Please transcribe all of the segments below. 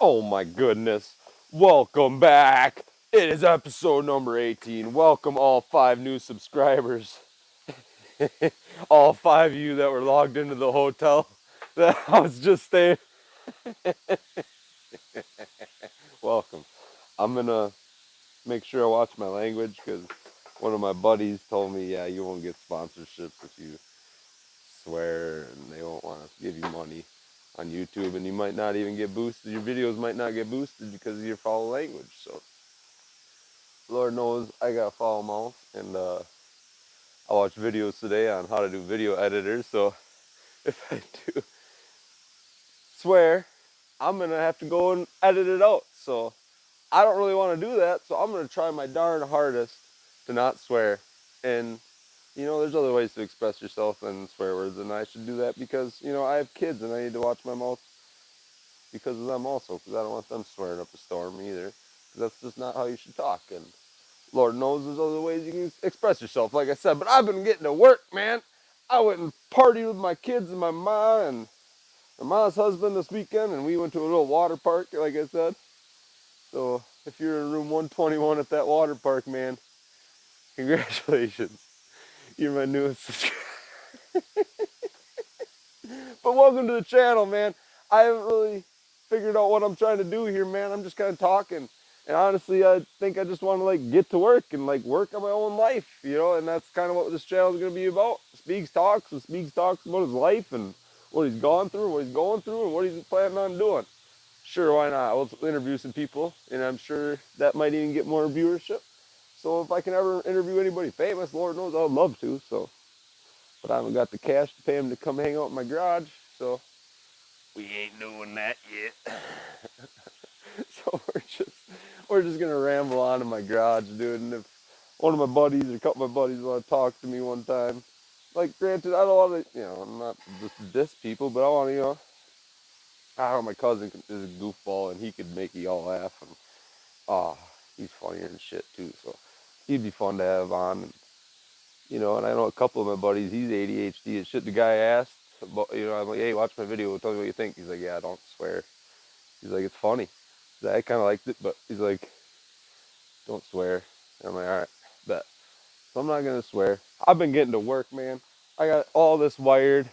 Oh my goodness. Welcome back. It is episode number 18. Welcome all 5 new subscribers. All 5 of you that were logged into the hotel that I was just staying. Welcome. I'm going to make sure I watch my language because one of my buddies told me, yeah, you won't get sponsorships if you swear and they won't want to give you money on YouTube and you might not even get boosted. Your videos might not get boosted because of your foul language. So Lord knows I got foul mouth, and I watched videos today on how to do video editors. So if I do swear, I'm gonna have to go and edit it out. So I don't really want to do that. So I'm gonna try my darn hardest to not swear. And there's other ways to express yourself than swear words, and I should do that because I have kids and I need to watch my mouth because of them also, because I don't want them swearing up a storm either. Because that's just not how you should talk. And Lord knows there's other ways you can express yourself, like I said. But I've been getting to work, man. I went and partied with my kids and my ma and my ma's husband this weekend, and we went to a little water park, like I said. So if you're in room 121 at that water park, man, congratulations. You're my newest subscriber. But welcome to the channel, man. I haven't really figured out what I'm trying to do here, man. I'm just kind of talking. And honestly, I think I just want to get to work and work on my own life, and that's kind of what this channel is going to be about. Speaks talks, and Speaks talks about his life and what he's gone through, what he's going through, and what he's planning on doing. Sure, why not? We'll interview some people, and I'm sure that might even get more viewership. So if I can ever interview anybody famous, Lord knows I'd love to. So, but I haven't got the cash to pay him to come hang out in my garage, so we ain't doing that yet. So we're just gonna ramble on in my garage, dude. And if one of my buddies or a couple of my buddies want to talk to me one time, granted, I don't want to, I'm not just diss people, but I want to, I don't know, my cousin is a goofball and he could make you all laugh, and ah, he's funnier than shit too. So he'd be fun to have on, and I know a couple of my buddies, he's ADHD and shit. The guy asked, about, I'm like, hey, watch my video, tell me what you think. He's like, yeah, don't swear. He's like, it's funny. I kind of liked it, but he's like, don't swear. And I'm like, all right, bet. So I'm not gonna swear. I've been getting to work, man. I got all this wired,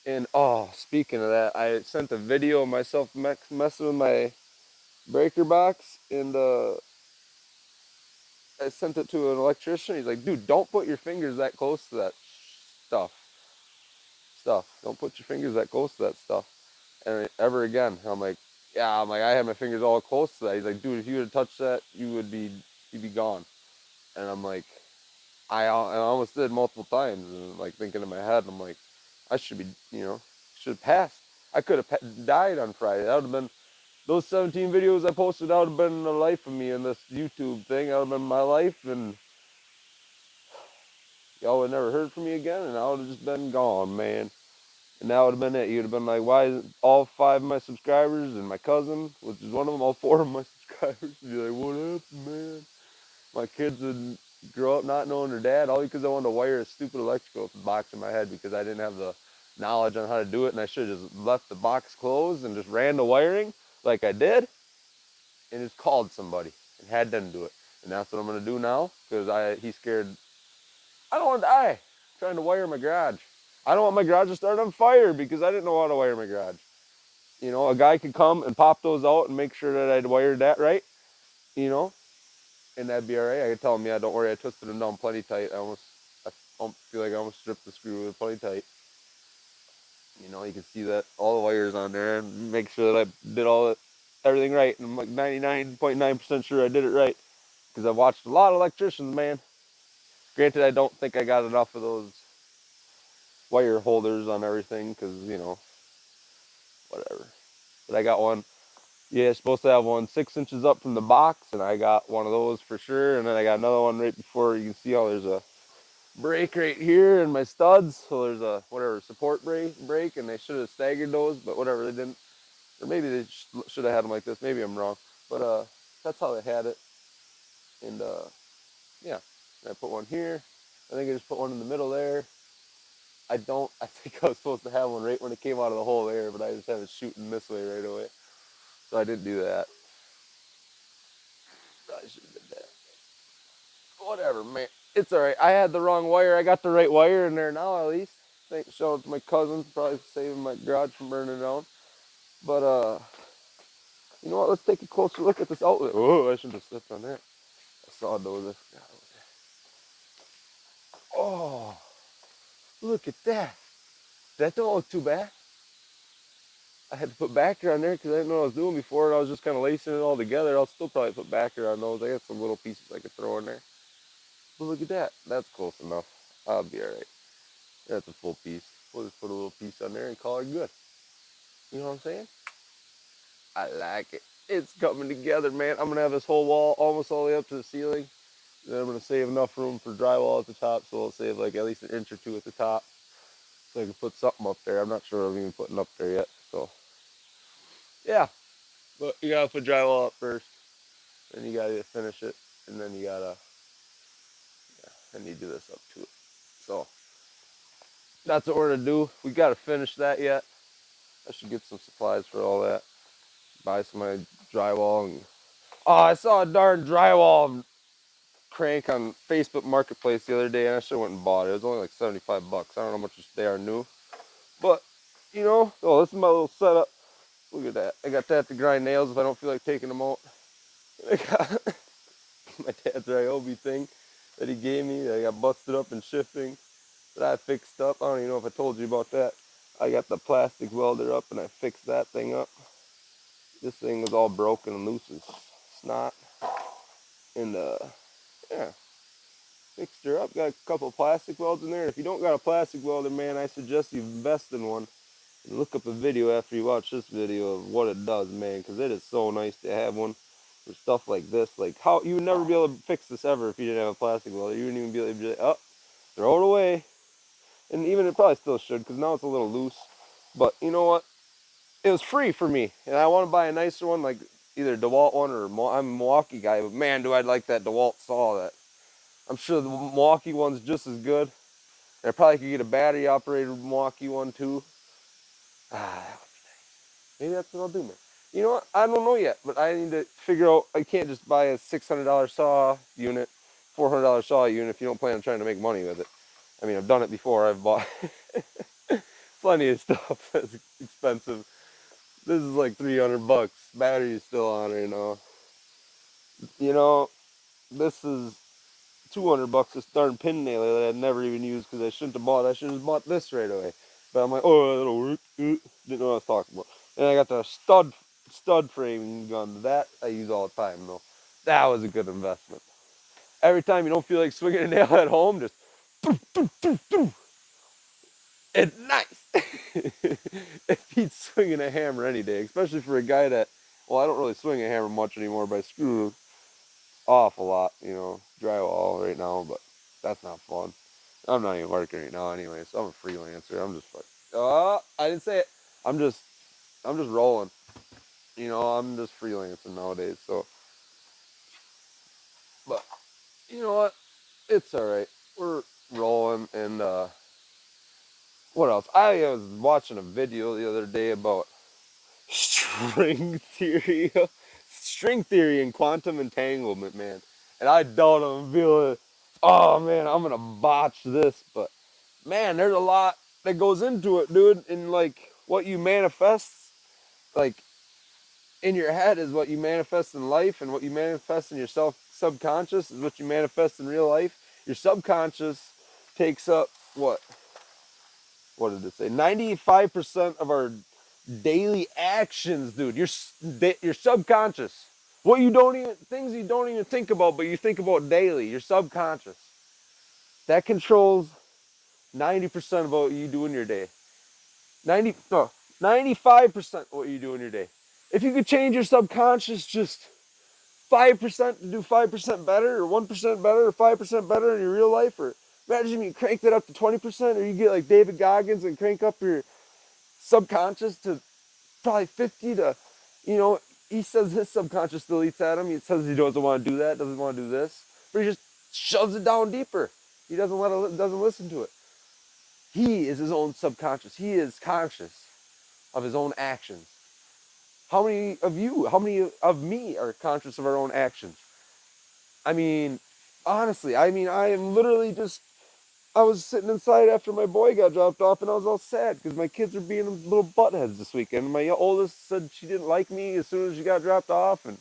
and oh, speaking of that, I sent a video of myself messing with my breaker box, and I sent it to an electrician. He's like, dude, don't put your fingers that close to that stuff. Don't put your fingers that close to that stuff. And ever again, I'm like, yeah, I had my fingers all close to that. He's like, dude, if you would have touched that, you'd be gone. And I'm like, I almost did multiple times, and thinking in my head, I'm like, I should be, should have passed. I could have died on Friday. That would have been those 17 videos I posted. That would have been the life of me in this YouTube thing. That would have been my life, and y'all would have never heard from me again, and I would have just been gone, man. And that would have been it. You'd have been like, why isn't all 5 of my subscribers and my cousin, which is one of them, all 4 of my subscribers, would be like, what happened, man? My kids would grow up not knowing their dad, all because I wanted to wire a stupid electrical box in my head because I didn't have the knowledge on how to do it, and I should have just left the box closed and just ran the wiring like I did, and just called somebody and had them do it. And that's what I'm gonna do now because he's scared. I don't want to die trying to wire my garage. I don't want my garage to start on fire because I didn't know how to wire my garage. A guy could come and pop those out and make sure that I'd wired that right, you know, and that'd be all right. I could tell him, yeah, don't worry, I twisted them down plenty tight. I feel like I almost stripped the screw with plenty tight. You can see that all the wires on there and make sure that I did everything right. And I'm like 99.9% sure I did it right because I've watched a lot of electricians, man. Granted, I don't think I got enough of those wire holders on everything because, whatever. But I got one. Yeah, it's supposed to have one 6 inches up from the box, and I got one of those for sure. And then I got another one right before. You can see how there's a brake right here in my studs. So there's a support brake, and they should have staggered those, but whatever, they didn't. Or maybe they should have had them like this. Maybe I'm wrong, but that's how they had it. And yeah, and I put one here. I think I just put one in the middle there. I don't. I think I was supposed to have one right when it came out of the hole there, but I just have it shooting this way right away. So I didn't do that. I should have did that. Whatever, man. It's all right. I had the wrong wire. I got the right wire in there now, at least. Thanks, shout out to my cousin, probably saving my garage from burning down. But you know what? Let's take a closer look at this outlet. Oh, I shouldn't have slipped on that. I saw those. Oh, look at that. That don't look too bad. I had to put backer on there because I didn't know what I was doing before, and I was just kind of lacing it all together. I'll still probably put backer on those. I got some little pieces I could throw in there. But look at that. That's close enough. I'll be all right. That's a full piece. We'll just put a little piece on there and call it good. You know what I'm saying? I like it. It's coming together, man. I'm going to have this whole wall almost all the way up to the ceiling. Then I'm going to save enough room for drywall at the top, so I'll save like at least an inch or two at the top. So I can put something up there. I'm not sure what I'm even putting up there yet. So, yeah. But you got to put drywall up first. Then you got to finish it. And then you got to, yeah, and you do this up to it. So, that's what we're going to do. We got to finish that yet. I should get some supplies for all that. Buy some of my drywall. And oh, I saw a darn drywall crank on Facebook Marketplace the other day, and I should have went and bought it. It was only like 75 bucks. I don't know how much they are new. But, you know, oh, this is my little setup. Look at that. I got that to grind nails if I don't feel like taking them out. I got my dad's Ryobi thing that he gave me that I got busted up in shifting that I fixed up. I don't even know if I told you about that. I got the plastic welder up and I fixed that thing up. This thing was all broken and loose as snot. And yeah, fixed her up. Got a couple of plastic welds in there. If you don't got a plastic welder, man, I suggest you invest in one. And look up a video after you watch this video of what it does, man, because it is so nice to have one for stuff like this. Like, how you would never be able to fix this ever if you didn't have a plastic welder. You wouldn't even be able to be like, oh, throw it away. And even it probably still should, because now it's a little loose. But you know what? It was free for me, and I want to buy a nicer one, like either a DeWalt one or I'm a Milwaukee guy. But man, do I like that DeWalt saw. That I'm sure the Milwaukee one's just as good. And I probably could get a battery operated Milwaukee one too. Ah, maybe that's what I'll do, man. You know what? I don't know yet, but I need to figure out. I can't just buy a $600 saw unit, $400 saw unit if you don't plan on trying to make money with it. I mean, I've done it before. I've bought plenty of stuff that's expensive. This is like 300 bucks. Battery is still on it, you know. You know, this is 200 bucks. This darn pin nailer that I'd never even used because I shouldn't have bought. I should have bought this right away. But I'm like, oh, that'll work. Didn't know what I was talking about. And I got the stud frame gun. That I use all the time though. That was a good investment. Every time you don't feel like swinging a nail at home, just it's nice. It beats swinging a hammer any day, especially for a guy that, well, I don't really swing a hammer much anymore, but I screw off a lot, you know, drywall right now, but that's not fun. I'm not even working right now anyway, so I'm a freelancer. I'm just like, I didn't say it. I'm just rolling. You know, I'm just freelancing nowadays, so, but, you know what? It's all right. We're rolling, and, what else? I was watching a video the other day about string theory, string theory and quantum entanglement, man. And I doubt I'm feeling, oh man, I'm gonna botch this, but man, there's a lot that goes into it, dude. And like what you manifest, like in your head is what you manifest in life, and what you manifest in your subconscious is what you manifest in real life. Your subconscious takes up what did it say? 95% of our daily actions, dude. Your subconscious. What you don't even things you don't even think about, but you think about daily. Your subconscious. That controls 90% of what you do in your day. 95% of what you do in your day. If you could change your subconscious just 5% to do 5% better, or 1% better, or 5% better in your real life, or imagine you crank that up to 20%, or you get like David Goggins and crank up your subconscious to probably 50 to, you know, he says his subconscious still eats at him. He says he doesn't want to do that, doesn't want to do this, but he just shoves it down deeper. He doesn't listen to it. He is his own subconscious. He is conscious of his own actions. How many of me are conscious of our own actions? I mean, honestly, I mean, I am literally just, I was sitting inside after my boy got dropped off, and I was all sad because my kids were being little buttheads this weekend. My oldest said she didn't like me as soon as she got dropped off, and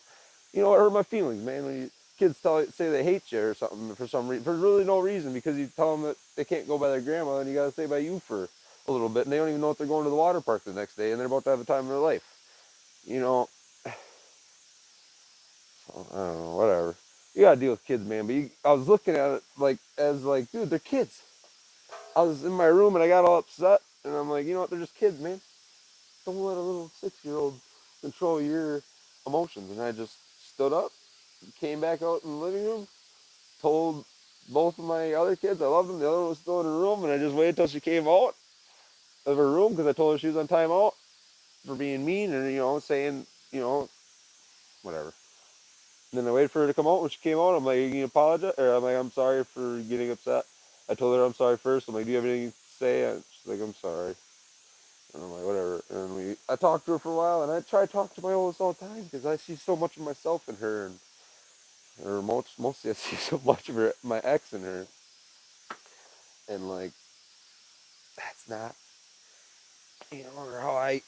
you know, it hurt my feelings, man. When kids say they hate you or something for some reason, for really no reason, because you tell them that they can't go by their grandma, and you got to stay by you for a little bit, and they don't even know if they're going to the water park the next day, and they're about to have the time of their life. You know, I don't know, whatever. You gotta deal with kids, man. But I was looking at it like as like, dude, they're kids. I was in my room and I got all upset, and I'm like, you know what? They're just kids, man. Don't let a little 6-year-old control your emotions. And I just stood up, came back out in the living room, told both of my other kids I loved them. The other one was still in her room, and I just waited till she came out of her room because I told her she was on timeout for being mean and saying whatever. And then I waited for her to come out. When she came out, I'm like, "You can apologize?" Or I'm like, "I'm sorry for getting upset." I told her I'm sorry first. I'm like, "Do you have anything to say?" And she's like, "I'm sorry." And I'm like, "Whatever." And I talked to her for a while, and I try to talk to my oldest all the time because I see so much of myself in her, and or mostly I see so much of my ex in her, and like that's not, or how a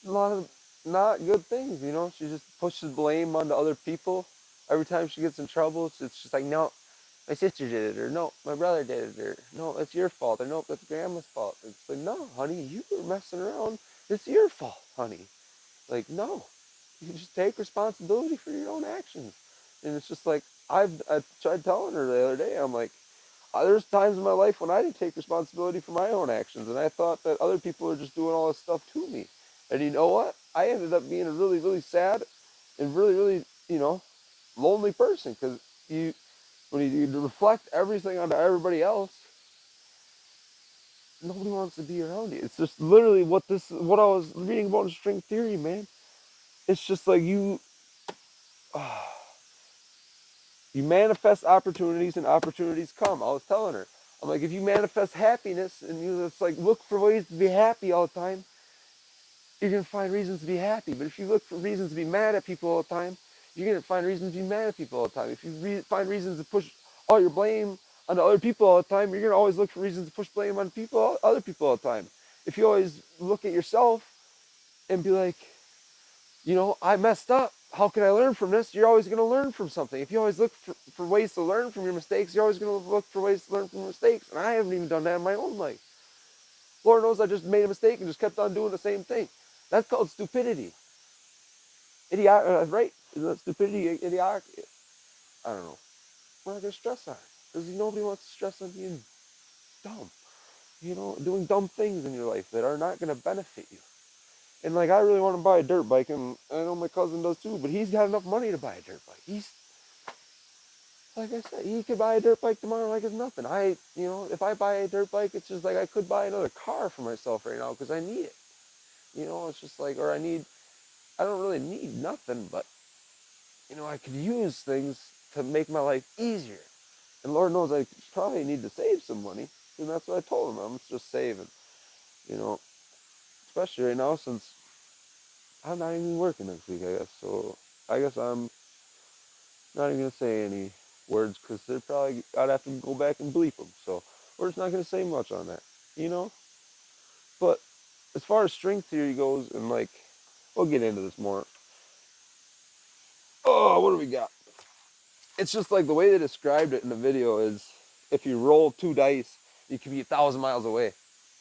lot of not good things. She just pushes blame onto other people. Every time she gets in trouble, it's just like, no, my sister did it, or no, my brother did it, or no, it's your fault, or no, that's grandma's fault. It's like, no, honey, you were messing around. It's your fault, honey. Like, no, you just take responsibility for your own actions. And it's just like, I tried telling her the other day, I'm like, there's times in my life when I didn't take responsibility for my own actions, and I thought that other people were just doing all this stuff to me. And you know what? I ended up being a really, really sad and really, really, lonely person because you, when you reflect everything onto everybody else, nobody wants to be around you. It's just literally what I was reading about in string theory, man. It's just like you manifest opportunities and opportunities come. I was telling her, I'm like, if you manifest happiness and you just like look for ways to be happy all the time, you're gonna find reasons to be happy. But if you look for reasons to be mad at people all the time, you're gonna find reasons to be mad at people all the time. If you find reasons to push all your blame onto other people all the time, you're gonna always look for reasons to push blame on other people all the time. If you always look at yourself and be like, I messed up. How can I learn from this? You're always going to learn from something. If you always look for ways to learn from your mistakes, you're always going to look for ways to learn from your mistakes. And I haven't even done that in my own life. Lord knows I just made a mistake and just kept on doing the same thing. That's called stupidity. Right? Is that stupidity? Idiot? I don't know. We're not going to stress on it. Because nobody wants to stress on being dumb. Doing dumb things in your life that are not going to benefit you. And like, I really want to buy a dirt bike, and I know my cousin does too, but he's got enough money to buy a dirt bike. He's, like I said, he could buy a dirt bike tomorrow like it's nothing. If I buy a dirt bike, it's just like I could buy another car for myself right now because I need it. It's just like, or I don't really need nothing, but, I could use things to make my life easier. And Lord knows I probably need to save some money. And that's what I told him. I'm just saving, you know, especially right now since I'm not even working next week, I guess. So I guess I'm not even going to say any words because I'd have to go back and bleep them. So we're just not going to say much on that, you know? But as far as string theory goes, and like, we'll get into this more. Oh, what do we got? It's just like the way they described it in the video is if you roll two dice, you can be 1,000 miles away,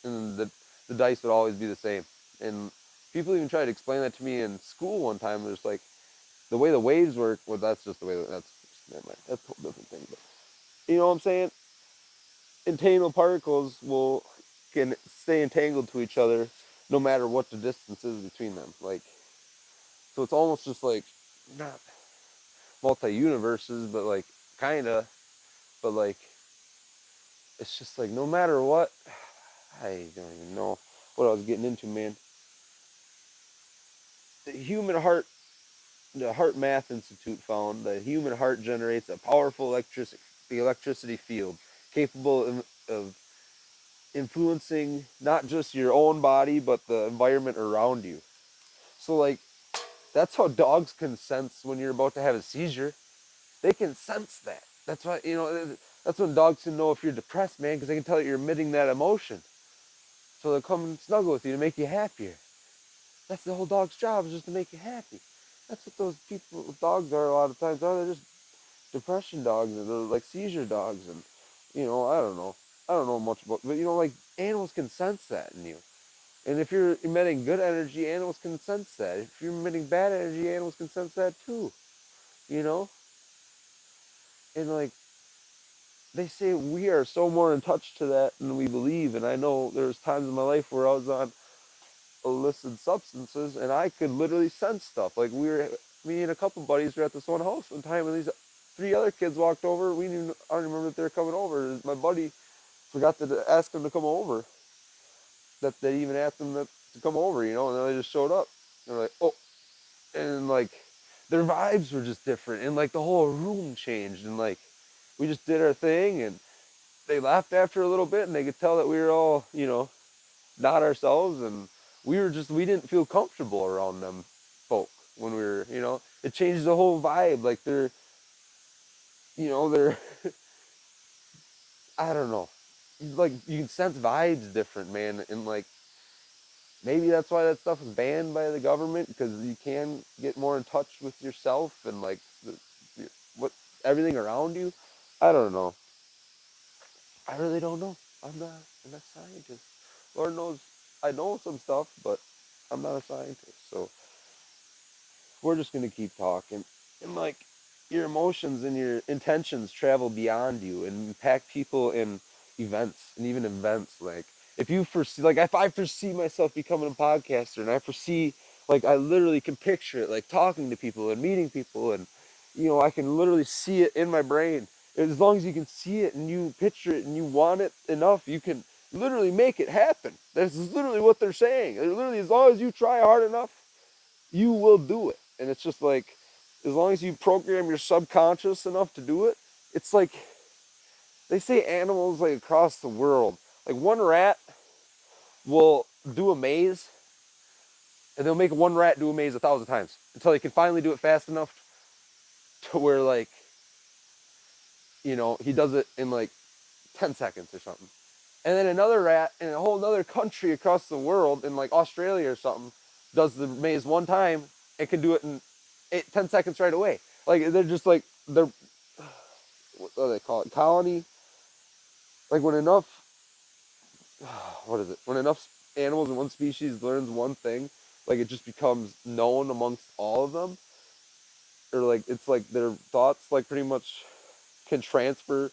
and the dice would always be the same. And people even tried to explain that to me in school one time. There's like the way the waves work. Well, that's just the way that's never mind. That's a whole different thing. But you know what I'm saying? Entangled particles can stay entangled to each other no matter what the distance is between them. Like, so it's almost just like not multi-universes, but like kinda, but like it's just like no matter what, I don't even know what I was getting into, man. The human heart, the Heart Math Institute found the human heart generates a powerful electricity field capable of influencing not just your own body, but the environment around you. So, like, that's how dogs can sense when you're about to have a seizure. They can sense that. That's why, that's when dogs can know if you're depressed, man, because they can tell that you're emitting that emotion. So they'll come and snuggle with you to make you happier. That's the whole dog's job, is just to make you happy. That's what those people with dogs are a lot of times. They're just depression dogs, and they're like seizure dogs, and I don't know. I don't know much about, but like animals can sense that in you. And if you're emitting good energy, animals can sense that. If you're emitting bad energy, animals can sense that too. You know, and like they say, we are so more in touch to that than we believe. And I know there's times in my life where I was on illicit substances, and I could literally sense stuff. Like me and a couple buddies were at this one house one time, and these three other kids walked over. I don't remember if they were coming over. My buddy forgot to ask them to come over. That they even asked them to come over, and then they just showed up. They're like, oh, and like their vibes were just different, and like the whole room changed, and like we just did our thing, and they laughed after a little bit, and they could tell that we were all, not ourselves, and we didn't feel comfortable around them folk when we were, it changed the whole vibe. Like they're I don't know, like you can sense vibes different, man, and like maybe that's why that stuff is banned by the government, because you can get more in touch with yourself and like what everything around you. I don't know. I really don't know. I'm not a scientist. Lord knows I know some stuff, but I'm not a scientist. So we're just gonna keep talking. And like your emotions and your intentions travel beyond you and impact people in events and even events. Like if I foresee myself becoming a podcaster, and I foresee, like, I literally can picture it, like talking to people and meeting people, and I can literally see it in my brain. As long as you can see it and you picture it and you want it enough, you can literally make it happen. That's literally what they're saying. They're literally, as long as you try hard enough, you will do it. And it's just like, as long as you program your subconscious enough to do it, it's like they say animals like across the world. Like one rat will do a maze, and they'll make one rat do a maze 1,000 times until they can finally do it fast enough to where, like, he does it in like 10 seconds or something. And then another rat in a whole other country across the world, in like Australia or something, does the maze one time and can do it in 10 seconds right away. Like they're just like what do they call it? Colony. Like when enough, what is it? When enough animals in one species learns one thing, like it just becomes known amongst all of them, or like it's like their thoughts like pretty much can transfer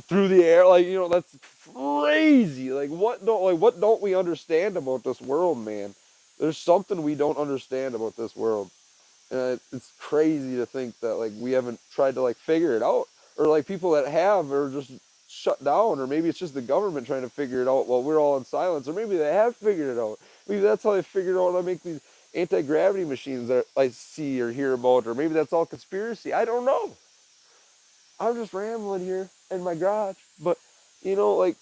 through the air. Like that's crazy. What don't we understand about this world, man? There's something we don't understand about this world. And it's crazy to think that like we haven't tried to like figure it out, or like people that have are just shut down, or maybe it's just the government trying to figure it out while we're all in silence, or maybe they have figured it out. Maybe that's how they figured out how to make these anti-gravity machines that I see or hear about, or maybe that's all conspiracy. I don't know. I'm just rambling here in my garage, but like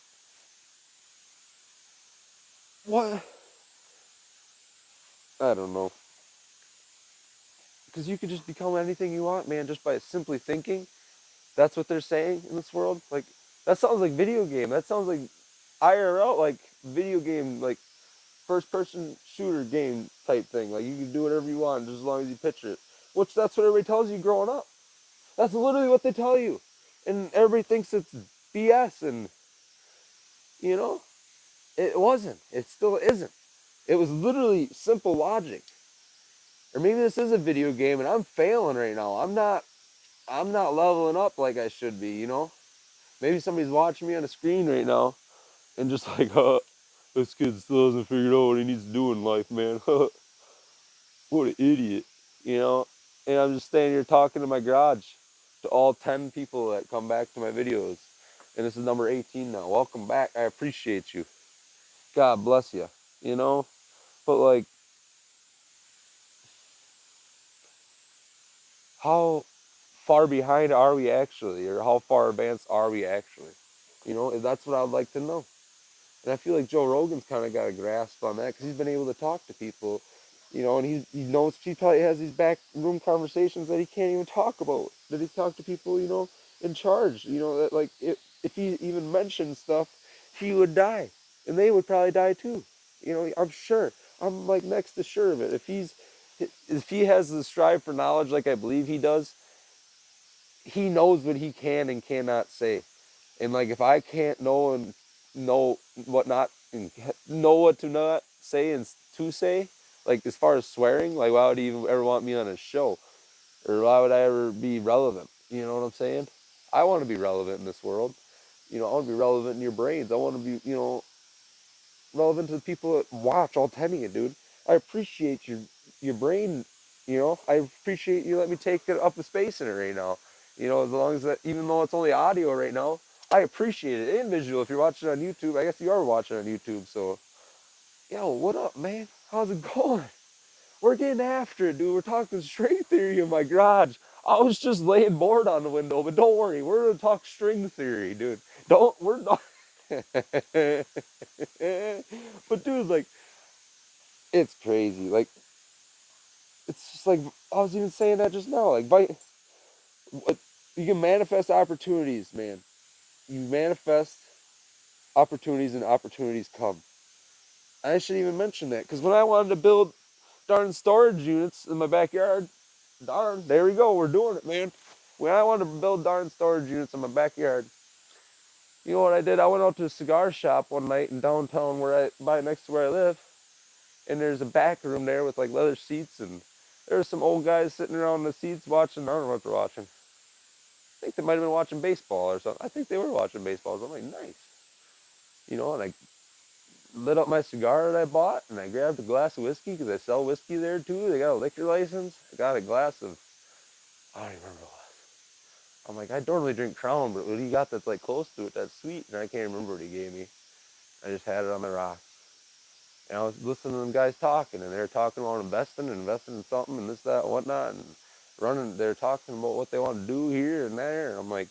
what? I don't know, because you could just become anything you want, man, just by simply thinking. That's what they're saying in this world. Like that sounds like video game. That sounds like IRL, like video game, like first person shooter game type thing. Like you can do whatever you want just as long as you picture it. Which that's what everybody tells you growing up. That's literally what they tell you. And everybody thinks it's BS, and you know, it wasn't. It still isn't. It was literally simple logic. Or maybe this is a video game and I'm failing right now. I'm not leveling up like I should be. Maybe somebody's watching me on a screen right now and just like, this kid still hasn't figured out what he needs to do in life, man. What an idiot, you know? And I'm just standing here talking to my garage to all 10 people that come back to my videos. And this is number 18 now. Welcome back. I appreciate you. God bless you. But like, how far behind are we actually? Or how far advanced are we actually? That's what I'd like to know. And I feel like Joe Rogan's kind of got a grasp on that because he's been able to talk to people, and he knows he probably has these back room conversations that he can't even talk about. That he talk to people, in charge. That like if he even mentioned stuff, he would die, and they would probably die too. I'm sure. I'm like next to sure of it. If he has the strive for knowledge like I believe he does, he knows what he can and cannot say. And like if I can't know and know what not and know what to not say and to say, like as far as swearing, like why would he even ever want me on his show? Or why would I ever be relevant? You know what I'm saying? I want to be relevant in this world. I want to be relevant in your brains. I want to be, relevant to the people that watch. I'll tell you, dude. I appreciate your brain. I appreciate you let me take it up the space in it right now. As long as that, even though it's only audio right now, I appreciate it. And visual. If you're watching on YouTube, I guess you are watching on YouTube. So, yo, what up, man? How's it going? We're getting after it, dude. We're talking string theory in my garage. I was just laying board on the window, but don't worry, we're gonna talk string theory, dude. Don't we're not. But dude, like, it's crazy. Like, it's just like I was even saying that just now. Like, you can manifest opportunities, man. You manifest opportunities, and opportunities come. I should even mention that because when I wanted to build darn storage units in my backyard, darn, there we go. We're doing it, man. When I wanted to build darn storage units in my backyard, you know what I did? I went out to a cigar shop one night in downtown by next to where I live, and there's a back room there with like leather seats, and there's some old guys sitting around the seats watching. I don't know what they're watching. I think they might have been watching baseball or something. I think they were watching baseball. So I'm like, nice. And I lit up my cigar that I bought, and I grabbed a glass of whiskey because I sell whiskey there too. They got a liquor license. I got a glass of, I don't even remember what. I'm like, I normally drink Crown, but what do you got that's like close to it, that's sweet? And I can't remember what he gave me. I just had it on the rock. And I was listening to them guys talking, and they were talking about investing in something, and this, that, and whatnot, and they're talking about what they want to do here and there. And I'm like,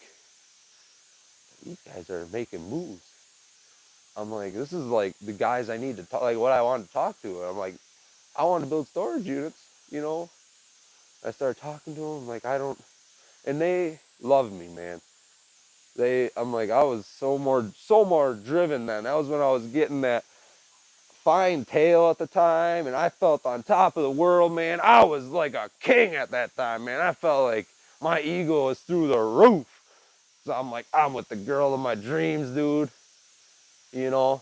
these guys are making moves. I'm like, this is like the guys I need to talk, like what I want to talk to. I'm like, I want to build storage units, you know. I started talking to them, like, and they love me, man. I'm like, I was so more driven then. That was when I was getting that fine tail at the time, and I felt on top of the world, man. I was like a king at that time, man. I felt like my ego was through the roof. So I'm like, I'm with the girl of my dreams, dude. You know,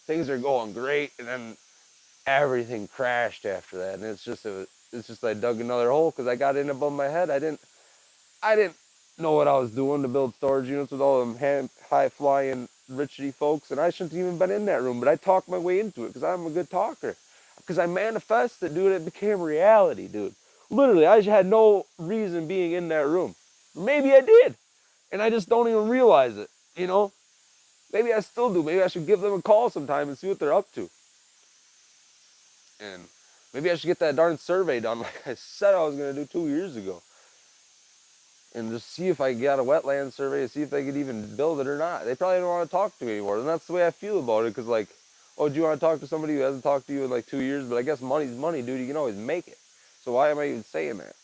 things are going great, and then everything crashed after that, and it's just I dug another hole because I got in above my head. I didn't know what I was doing to build storage units with all them high flying richy folks, and I shouldn't have even been in that room. But I talked my way into it because I'm a good talker. Because I manifested, dude. It became reality, dude. Literally, I had no reason being in that room. Maybe I did, and I just don't even realize it. You know, maybe I still do. Maybe I should give them a call sometime and see what they're up to. And maybe I should get that darn survey done, like I said I was gonna do 2 years ago, and just see if I got a wetland survey to see if they could even build it or not. They probably don't want to talk to me anymore, and that's the way I feel about it. Because like, oh, do you want to talk to somebody who hasn't talked to you in like 2 years? But I guess money's money, dude. You can always make it. So why am I even saying that?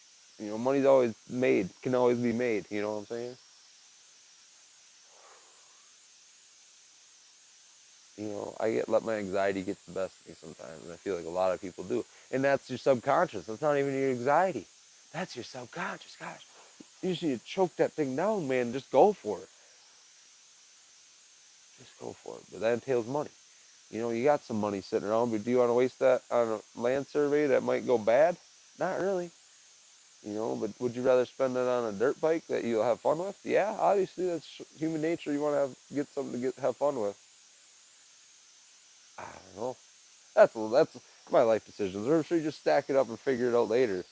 Money's always made, can always be made. You know what I'm saying? I let my anxiety get the best of me sometimes, and I feel like a lot of people do. And that's your subconscious. That's not even your anxiety. That's your subconscious. Gosh, you just need to choke that thing down, man. Just go for it. Just go for it. But that entails money. You got some money sitting around, but do you want to waste that on a land survey that might go bad? Not really. But would you rather spend it on a dirt bike that you'll have fun with? Yeah, obviously that's human nature. You want to get something to have fun with. I don't know. That's my life decisions. Or should you just stack it up and figure it out later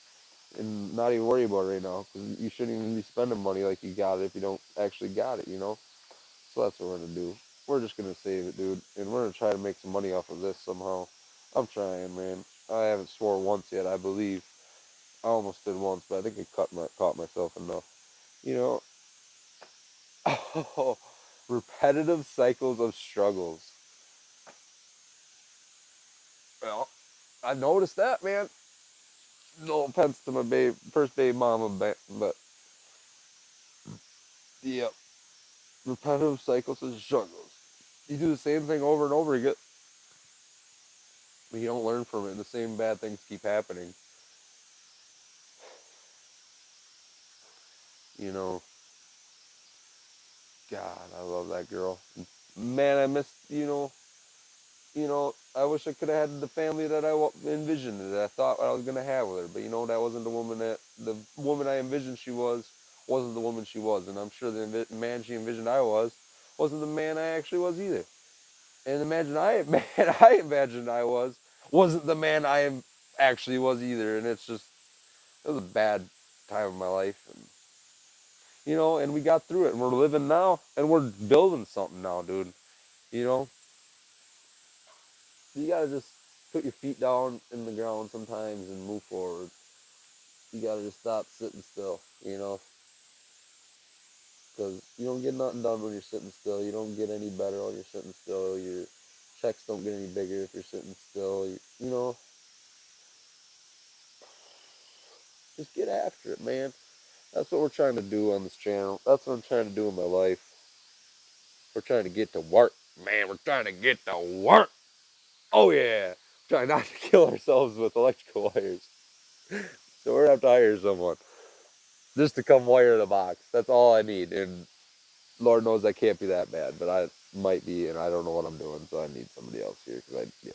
and not even worry about it right now? Because you shouldn't even be spending money like you got it if you don't actually got it. So that's what we're gonna do. We're just gonna save it, dude, and we're gonna try to make some money off of this somehow. I'm trying, man. I haven't swore once yet, I believe. I almost did once, but I think I caught myself enough. You know. Repetitive cycles of struggles. Well, I noticed that, man. No offense to my first baby mama, but yeah, repetitive cycles of struggles. You do the same thing over and over again, but you don't learn from it, and the same bad things keep happening. You know, God, I love that girl. Man, I miss, I wish I could have had the family that I envisioned, that I thought I was gonna have with her. But that wasn't the woman I envisioned she wasn't the woman she was, and I'm sure the man she envisioned I wasn't the man I actually was either. And man I imagined I wasn't the man actually was either. And it was a bad time of my life, and we got through it, and we're living now, and we're building something now, dude. You know, you gotta just put your feet down in the ground sometimes and move forward. You gotta just stop sitting still, because you don't get nothing done when you're sitting still. You don't get any better when you're sitting still. Your checks don't get any bigger if you're sitting still. Just get after it, man. That's what we're trying to do on this channel. That's what I'm trying to do in my life. We're trying to get to work, man. We're trying to get to work. Oh yeah. Try not to kill ourselves with electrical wires. So we're gonna have to hire someone just to come wire the box. That's all I need. And Lord knows I can't be that bad, but I might be, and I don't know what I'm doing, so I need somebody else here. Yeah,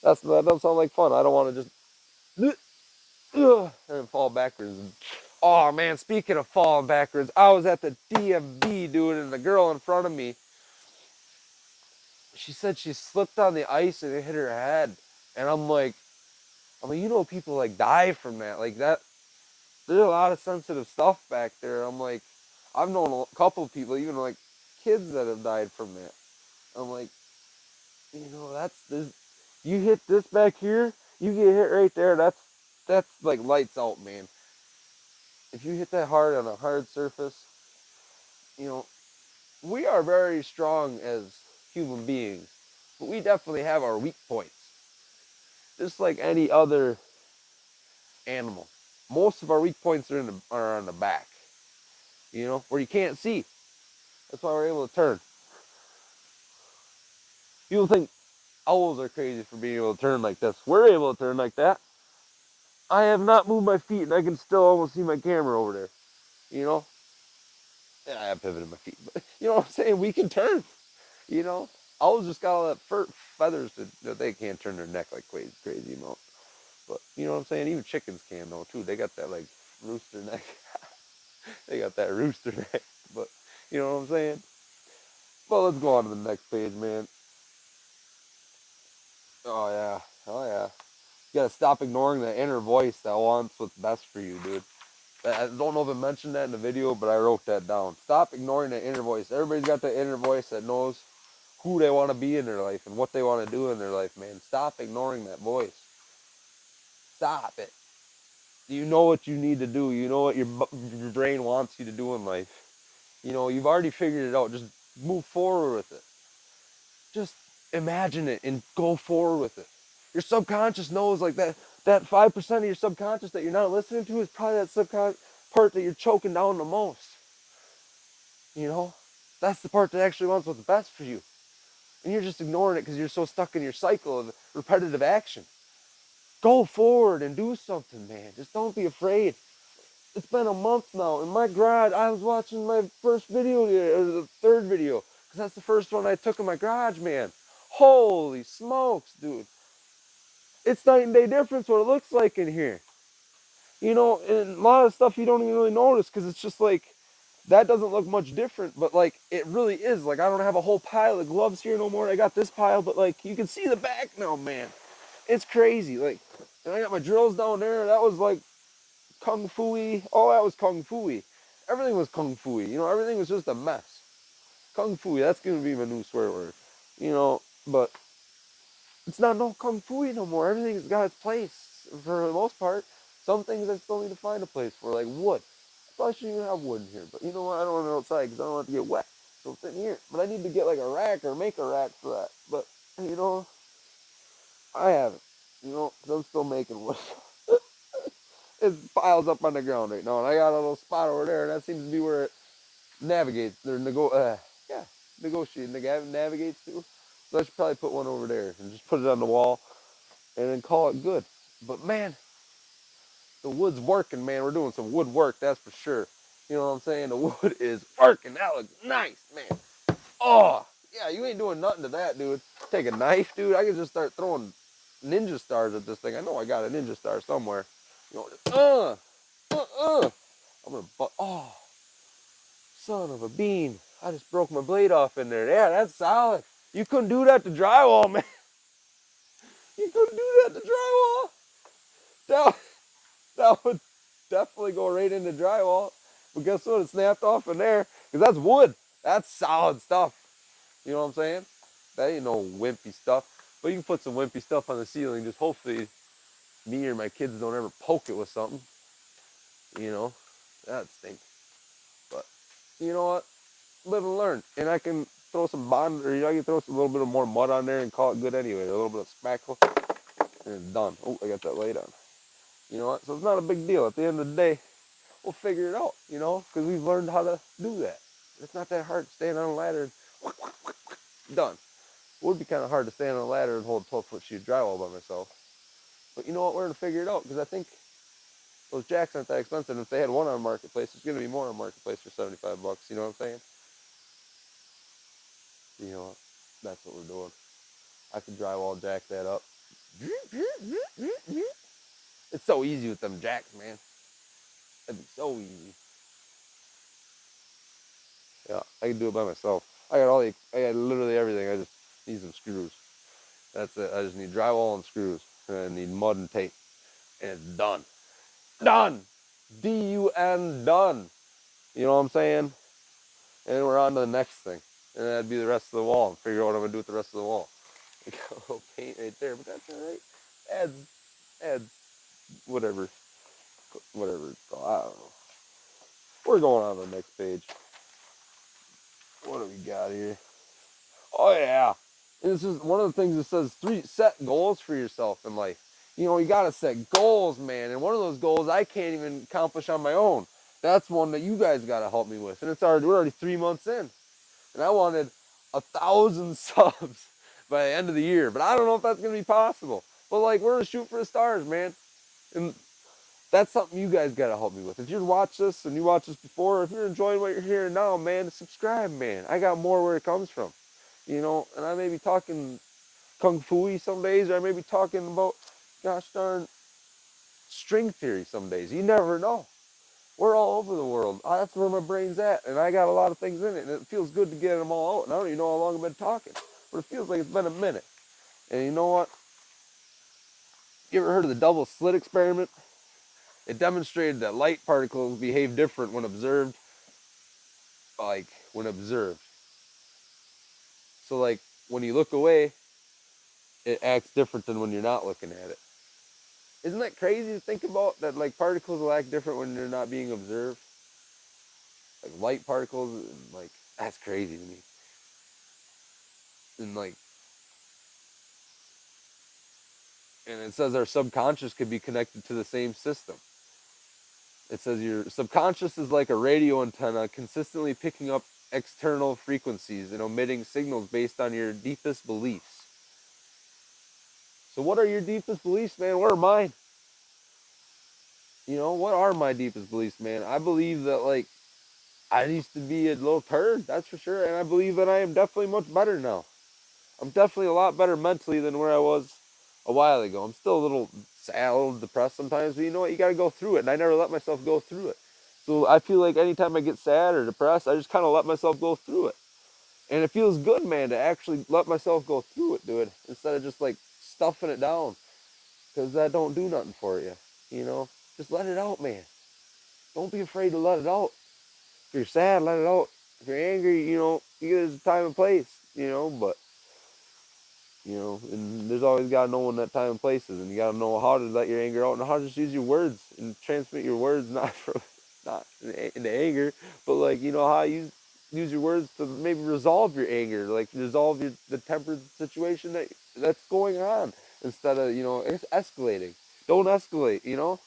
that doesn't sound like fun. I don't want to just and fall backwards. Oh man, speaking of falling backwards, I was at the DMV, dude, and the girl in front of me, she said she slipped on the ice and it hit her head, and people like die from that, like that. There's a lot of sensitive stuff back there. I'm like, I've known a couple of people, even like kids that have died from that. I'm like, that's this. You hit this back here, you get hit right there. That's like lights out, man. If you hit that hard on a hard surface, you know, we are very strong as human beings, but we definitely have our weak points, just like any other animal. Most of our weak points are on the back, where you can't see. That's why we're able to turn. People think owls are crazy for being able to turn like this. We're able to turn like that. I have not moved my feet, and I can still almost see my camera over there. You know, yeah, I have pivoted my feet, but you know what I'm saying. We can turn. You know, owls just got all that feathers that they can't turn their neck like crazy amount. But you know what I'm saying. Even chickens can though too. They got that like rooster neck. They got that rooster neck. But you know what I'm saying. Well, let's go on to the next page, man. Oh yeah, oh yeah. You gotta stop ignoring the inner voice that wants what's best for you, dude. I don't know if I mentioned that in the video, but I wrote that down. Stop ignoring the inner voice. Everybody's got the inner voice that knows who they want to be in their life and what they want to do in their life, man. Stop ignoring that voice. Stop it. You know what you need to do. You know what your brain wants you to do in life. You've already figured it out. Just move forward with it. Just imagine it and go forward with it. Your subconscious knows, like, that 5% of your subconscious that you're not listening to is probably that subconscious part that you're choking down the most. That's the part that actually wants what's best for you. And you're just ignoring it because you're so stuck in your cycle of repetitive action. Go forward and do something, man. Just don't be afraid. It's been a month now. In my garage, I was watching my first video, or the third video, because that's the first one I took in my garage, man. Holy smokes, dude. It's night and day difference what it looks like in here. And a lot of stuff you don't even really notice because it's just like, that doesn't look much different, but like, it really is. Like, I don't have a whole pile of gloves here no more. I got this pile, but like, you can see the back now, man. It's crazy. Like, and I got my drills down there. That was like kung fu-y. All that was kung fu-y. Everything was kung fu-y. Everything was just a mess. Kung fu-y, that's going to be my new swear word. But it's not no kung fu-y no more. Everything's got its place for the most part. Some things I still need to find a place for, like wood. I probably shouldn't even have wood in here, but you know what? I don't want it outside because I don't want it to get wet. So it's in here. But I need to get like a rack or make a rack for that. But, you know, I haven't. You know, 'cause I'm still making wood. It piles up on the ground right now. And I got a little spot over there, and that seems to be where it navigates. Or yeah, negotiate, navigates to. So I should probably put one over there and just put it on the wall and then call it good. But man, the wood's working, man. We're doing some wood work, that's for sure. You know what I'm saying? The wood is working. That looks nice, man. Oh, yeah, you ain't doing nothing to that, dude. Take a knife, dude. I can just start throwing ninja stars at this thing. I know I got a ninja star somewhere. You know, I'm gonna, oh, son of a bean. I just broke my blade off in there. Yeah, that's solid. You couldn't do that to drywall, man. You couldn't do that to drywall. That, that would definitely go right into drywall. But guess what? It snapped off in there. Because that's wood. That's solid stuff. You know what I'm saying? That ain't no wimpy stuff. But you can put some wimpy stuff on the ceiling. Just hopefully me or my kids don't ever poke it with something. You know? That stinks. But you know what? Live and learn. And I can throw some bond, or I can throw some little bit of more mud on there and call it good anyway. A little bit of spackle. And it's done. Oh, I got that laid on. You know what? So it's not a big deal. At the end of the day, we'll figure it out, you know, because we've learned how to do that. It's not that hard to stand on a ladder and done. It would be kind of hard to stand on a ladder and hold a 12-foot sheet of drywall by myself. But you know what? We're going to figure it out because I think those jacks aren't that expensive. If they had one on Marketplace, it's going to be more on Marketplace for 75 bucks. You know what I'm saying? You know what? That's what we're doing. I could drywall jack that up. It's so easy with them jacks, man. That'd be so easy. Yeah, I can do it by myself. I got literally everything. I just need some screws. That's it. I just need drywall and screws. And I need mud and tape. And it's done. Done! D-U-N, done. You know what I'm saying? And then we're on to the next thing. And that'd be the rest of the wall. And figure out what I'm going to do with the rest of the wall. I got a little paint right there, but that's alright. Adds, whatever. Whatever it's called. I don't know. We're going on to the next page. What do we got here? Oh, yeah. And this is one of the things that says set goals for yourself in life. You know, you got to set goals, man. And one of those goals I can't even accomplish on my own. That's one that you guys got to help me with. And we're already 3 months in. And I wanted 1,000 subs by the end of the year. But I don't know if that's going to be possible. But, like, we're going to shoot for the stars, man. And that's something you guys got to help me with. If you watch this and you watched this before, or if you're enjoying what you're hearing now, man, subscribe, man. I got more where it comes from. You know, and I may be talking kung fu-y some days, or I may be talking about, gosh darn, string theory some days. You never know. We're all over the world. That's where my brain's at, and I got a lot of things in it, and it feels good to get them all out. And I don't even know how long I've been talking, but it feels like it's been a minute. And you know what? You ever heard of the double slit experiment? It demonstrated that light particles behave different when observed, when observed. So, like, when you look away, it acts different than when you're not looking at it. Isn't that crazy to think about, that like particles will act different when they're not being observed? Like light particles, like that's crazy to me. And like, and it says our subconscious could be connected to the same system. It says your subconscious is like a radio antenna consistently picking up external frequencies and omitting signals based on your deepest beliefs. So what are your deepest beliefs, man? What are mine? You know, what are my deepest beliefs, man? I believe that, like, I used to be a little turd, that's for sure, and I believe that I am definitely much better now. I'm definitely a lot better mentally than where I was a while ago. I'm still a little sad, a little depressed sometimes, but you know what? You got to go through it, and I never let myself go through it. So I feel like anytime I get sad or depressed, I just kind of let myself go through it. And it feels good, man, to actually let myself go through it, dude, instead of just, like, stuffing it down, because that don't do nothing for you, you know? Just let it out, man. Don't be afraid to let it out. If you're sad, let it out. If you're angry, you know, there's a time and place, you know, but, you know, and there's always got to know when that time and place is, and you got to know how to let your anger out and how to just use your words and transmit your words, not in the anger, but like, you know, how you use your words to maybe resolve your anger, like resolve the tempered situation that's going on, instead of escalating. Don't escalate. If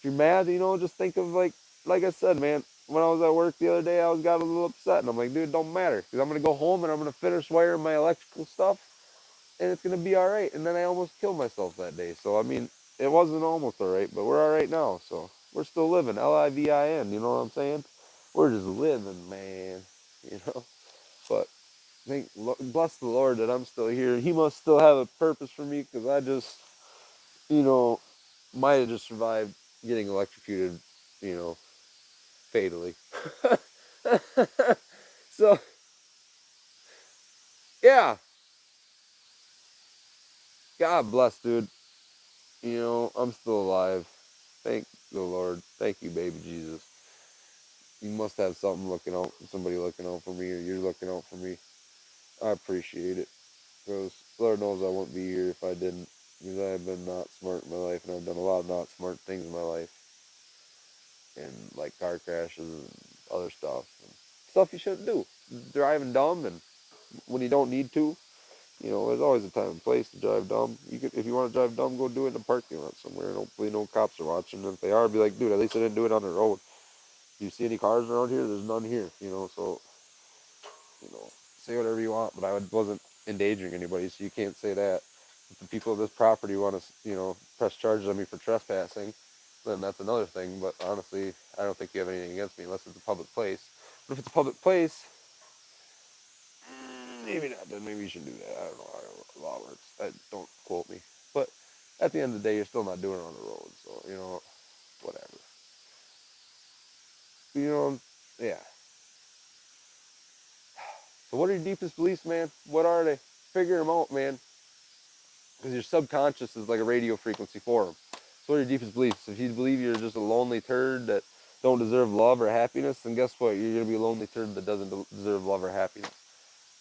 you're mad, just think of like I said, man. When I was at work the other day, I got a little upset, and I'm like, dude, it don't matter, because I'm gonna go home and I'm gonna finish wiring my electrical stuff, and it's gonna be all right. And then I almost killed myself that day. So I mean, it wasn't almost all right, but we're all right now. So we're still living. Livin. You know what I'm saying? We're just living, man. You know. But bless the Lord that I'm still here. He must still have a purpose for me, because I just, you know, might have just survived getting electrocuted, you know, fatally. So yeah, God bless, dude. I'm still alive. Thank the Lord. Thank you, baby Jesus. You must have somebody looking out for me, or you're looking out for me. I appreciate it. Because Lord knows I wouldn't be here if I didn't. Because I've been not smart in my life, and I've done a lot of not smart things in my life. And like car crashes and other stuff. And stuff you shouldn't do. Driving dumb, and when you don't need to. There's always a time and place to drive dumb. If you want to drive dumb, go do it in a parking lot somewhere. And hopefully no cops are watching. And if they are, be like, dude, at least I didn't do it on the road. Do you see any cars around here? There's none here. So say whatever you want, but wasn't endangering anybody, so you can't say that. If the people of this property want to, press charges on me for trespassing, then that's another thing. But honestly, I don't think you have anything against me unless it's a public place. But if it's a public place, maybe not. Then maybe you shouldn't do that. I don't know how the law works. Don't quote me. But at the end of the day, you're still not doing it on the road. So whatever. You know, yeah. So what are your deepest beliefs, man? What are they? Figure them out, man. Because your subconscious is like a radio frequency for them. So what are your deepest beliefs? If you believe you're just a lonely turd that don't deserve love or happiness, then guess what? You're going to be a lonely turd that doesn't deserve love or happiness.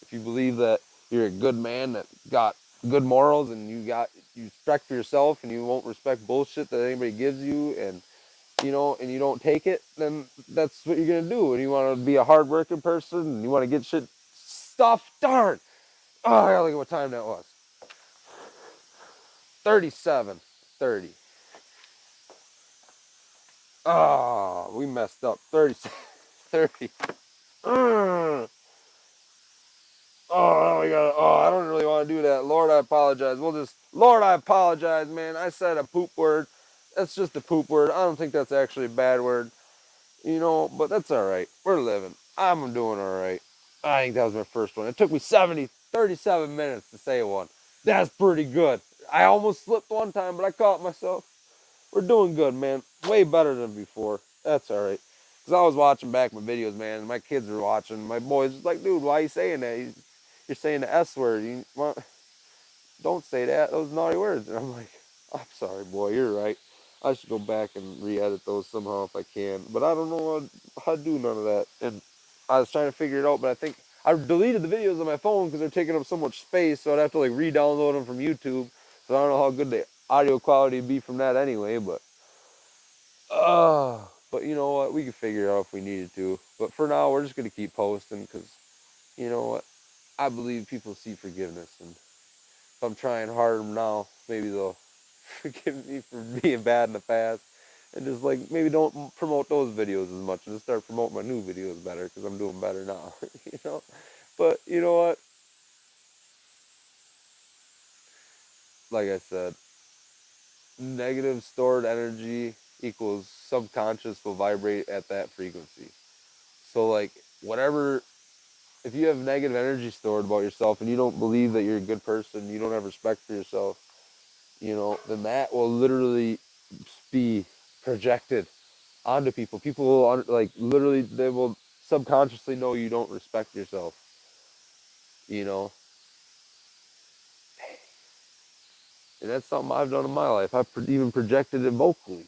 If you believe that you're a good man that got good morals, and you respect for yourself, and you won't respect bullshit that anybody gives you, and and you don't take it, then that's what you're going to do. And you want to be a hardworking person, and you want to get shit stuff. Darn! Oh, I gotta look at what time that was. 37. 30. Oh, we messed up. 30. 30. Oh, I don't really want to do that. Lord, I apologize. Lord, I apologize, man. I said a poop word. That's just a poop word. I don't think that's actually a bad word, but that's all right. We're living. I'm doing all right. I think that was my first one. It took me 37 minutes to say one. That's pretty good. I almost slipped one time, but I caught myself. We're doing good, man. Way better than before. That's all right. Because I was watching back my videos, man, and my kids were watching. My boys was like, dude, why are you saying that? You're saying the S word. Don't say that. Those naughty words. And I'm like, I'm sorry, boy. You're right. I should go back and re-edit those somehow if I can. But I don't know how to do none of that. And I was trying to figure it out, but I think I deleted the videos on my phone because they're taking up so much space, so I'd have to like re-download them from YouTube. So I don't know how good the audio quality would be from that anyway, but you know what? We could figure it out if we needed to. But for now, we're just gonna keep posting, because you know what? I believe people see forgiveness, and if I'm trying harder now, maybe they'll forgive me for being bad in the past, and just like maybe don't promote those videos as much, and just start promoting my new videos better, because I'm doing better now. you know. But you know what? Like I said, negative stored energy equals subconscious will vibrate at that frequency. So like whatever, if you have negative energy stored about yourself, and you don't believe that you're a good person, you don't have respect for yourself, then that will literally be projected onto people. People will like literally, they will subconsciously know you don't respect yourself. You know, and that's something I've done in my life. I've even projected it vocally.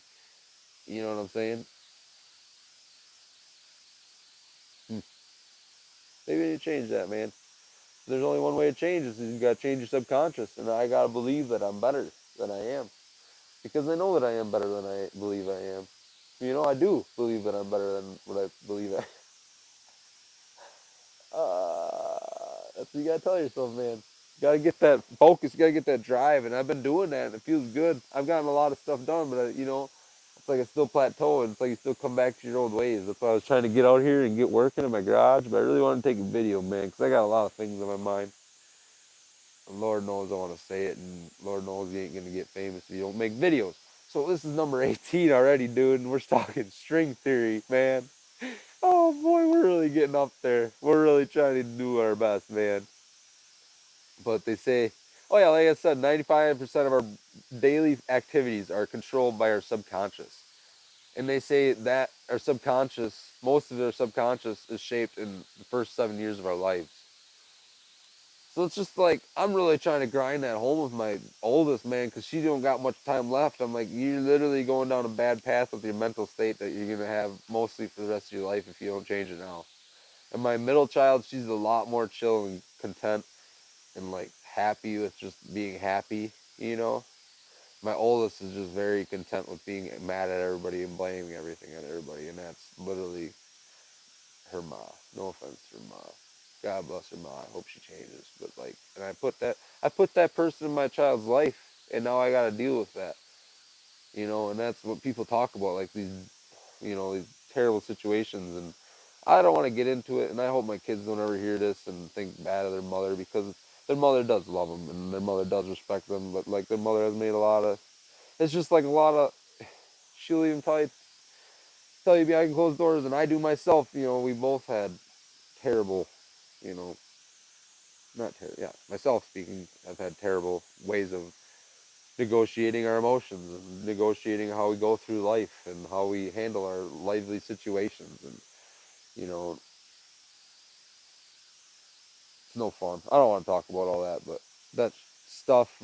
You know what I'm saying? Hmm. Maybe I need to change that, man. There's only one way to change it. Is you gotta change your subconscious, and I gotta believe that I'm better than I am, because I know that I am better than I believe I am. I do believe that I'm better than what I believe I am. That's what you gotta tell yourself, man. You gotta get that focus. You gotta get that drive, and I've been doing that, and it feels good. I've gotten a lot of stuff done, but it's like it's still plateauing. It's like you still come back to your old ways. That's why I was trying to get out here and get working in my garage, but I really want to take a video, man, because I got a lot of things on my mind. And Lord knows I want to say it, and Lord knows you ain't gonna get famous if you don't make videos. So this is number 18 already, dude, and we're talking string theory, man. Oh boy, we're really getting up there. We're really trying to do our best, man. But they say, oh yeah, like I said, 95% of our daily activities are controlled by our subconscious. And they say that our subconscious, most of our subconscious is shaped in the first 7 years of our lives. So it's just like, I'm really trying to grind that home with my oldest, man, because she don't got much time left. I'm like, you're literally going down a bad path with your mental state that you're going to have mostly for the rest of your life if you don't change it now. And my middle child, she's a lot more chill and content and like happy with just being happy, you know. My oldest is just very content with being mad at everybody and blaming everything at everybody, and that's literally her ma. No offense to her ma. God bless her ma. I hope she changes. But like, and I put that person in my child's life, and now I got to deal with that, you know. And that's what people talk about, like these terrible situations, and I don't want to get into it. And I hope my kids don't ever hear this and think bad of their mother, because their mother does love them and their mother does respect them. But like, their mother has made a lot of. It's just like a lot of. She'll even probably tell you behind closed doors, and I do myself. You know, we both had terrible, you know, not terrible. Yeah, myself speaking, I've had terrible ways of negotiating our emotions and negotiating how we go through life and how we handle our lively situations, and you know, it's no fun. I don't want to talk about all that, but that stuff,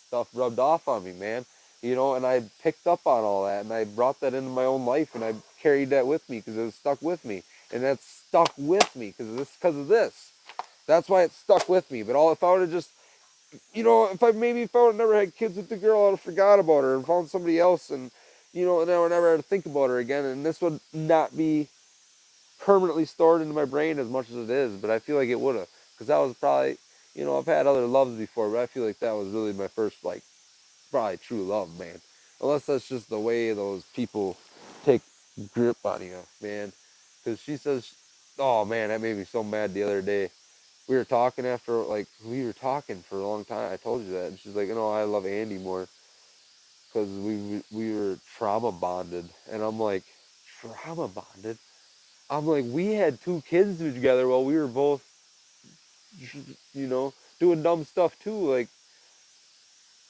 stuff rubbed off on me, man. You know, and I picked up on all that, and I brought that into my own life, and I carried that with me because it was stuck with me, and that's stuck with me because of this. That's why it stuck with me. But all if I would have just, if I would have never had kids with the girl, I would have forgot about her and found somebody else, and and I would never have to think about her again, and this would not be permanently stored into my brain as much as it is, but I feel like it would have, because that was probably, I've had other loves before, but I feel like that was really my first, like, probably true love, man. Unless that's just the way those people take grip on you, man. Because she says, oh man, that made me so mad the other day. We were talking for a long time. I told you that, and she's like, I love Andy more because we were trauma bonded, and I'm like, trauma bonded. I'm like, we had two kids together while we were both, doing dumb stuff too. Like,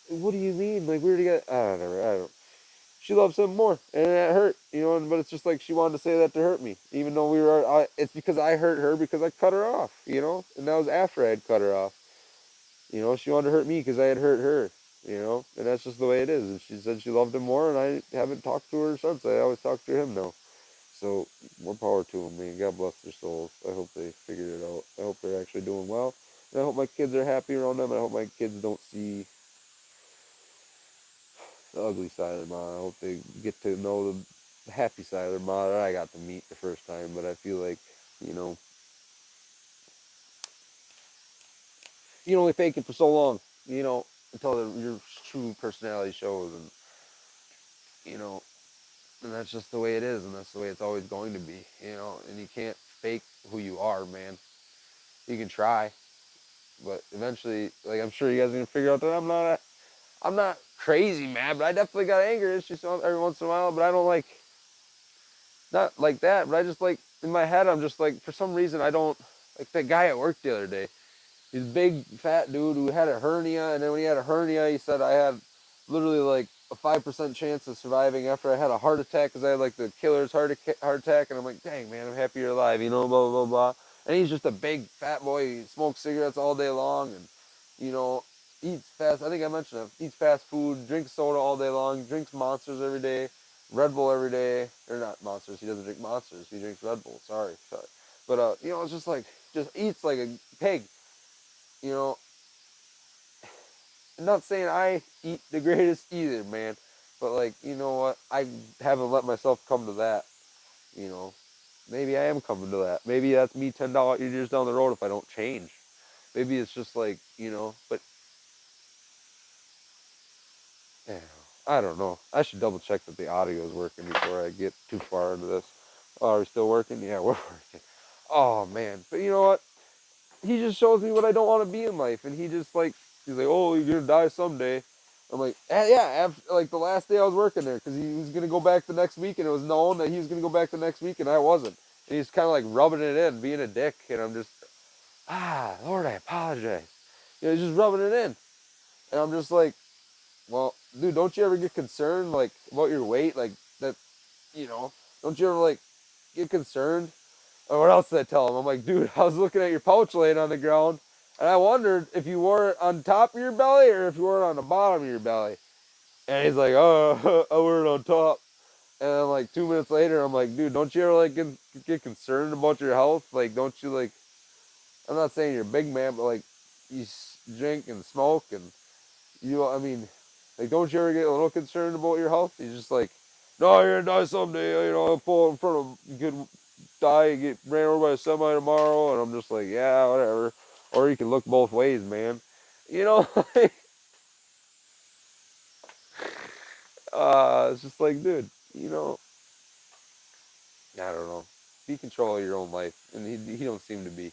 what do you mean? Like, we were together. I don't. She loves him more, and that hurt, But it's just like she wanted to say that to hurt me, even though we were. It's because I hurt her because I cut her off, and that was after I had cut her off. She wanted to hurt me because I had hurt her, and that's just the way it is. And she said she loved him more, and I haven't talked to her since. I always talk to him now. So more power to them, man. God bless their souls. I hope they figured it out. I hope they're actually doing well. And I hope my kids are happy around them. And I hope my kids don't see the ugly side of their mom. I hope they get to know the happy side of their mom that I got to meet the first time. But I feel like, you know, you can only fake it for so long, until your true personality shows. And, you know, and that's just the way it is. And that's the way it's always going to be, And you can't fake who you are, man. You can try, but eventually, like, I'm sure you guys are gonna figure out that I'm not crazy mad, but I definitely got anger issues every once in a while. But I don't like not like that. But I just like in my head, I'm just like for some reason I don't like that guy at work the other day. He's a big fat dude who had a hernia, and then when he had a hernia, he said I had literally like a 5% chance of surviving after I had a heart attack because I had like the killer's heart attack, and I'm like, dang man, I'm happy you're alive, blah blah blah. And he's just a big fat boy. He smokes cigarettes all day long, and you know, eats fast. I think I mentioned it. Eats fast food, drinks soda all day long, drinks Monsters every day, Red Bull every day, or not Monsters. He doesn't drink Monsters. He drinks Red Bull. Sorry. But it's just like just eats like a pig. You know, I'm not saying I eat the greatest either, man. But like, you know what? I haven't let myself come to that, you know. maybe I am coming to that. Maybe that's me 10 years down the road if I don't change. Maybe it's just like, but yeah, I don't know. I should double check that the audio is working before I get too far into this. Oh, are we still working? Yeah, we're working. Oh man, but you know what? He just shows me what I don't want to be in life, and he's like, oh, you're gonna die someday. I'm like, yeah. After, like the last day I was working there, because he was gonna go back the next week, and it was known that he was gonna go back the next week, and I wasn't. And he's kind of like rubbing it in, being a dick, and I'm just, Lord, I apologize. He's just rubbing it in, and I'm just like, well, dude, don't you ever get concerned like about your weight, like that, you know? Don't you ever like get concerned? Or what else did I tell him? I'm like, dude, I was looking at your pouch laying on the ground, and I wondered if you wore it on top of your belly or if you wore it on the bottom of your belly. And he's like, oh, I wear it on top. And then like 2 minutes later, I'm like, dude, don't you ever like get concerned about your health? Like, don't you like? I'm not saying you're a big man, but like, you drink and smoke and I mean, like, don't you ever get a little concerned about your health? He's just like, no, you're gonna die someday. I'll pull in front of you could die, get ran over by a semi tomorrow, and I'm just like, yeah, whatever. Or you can look both ways, man. You know, like, it's just like, dude, I don't know. Be in control of your own life, and he don't seem to be.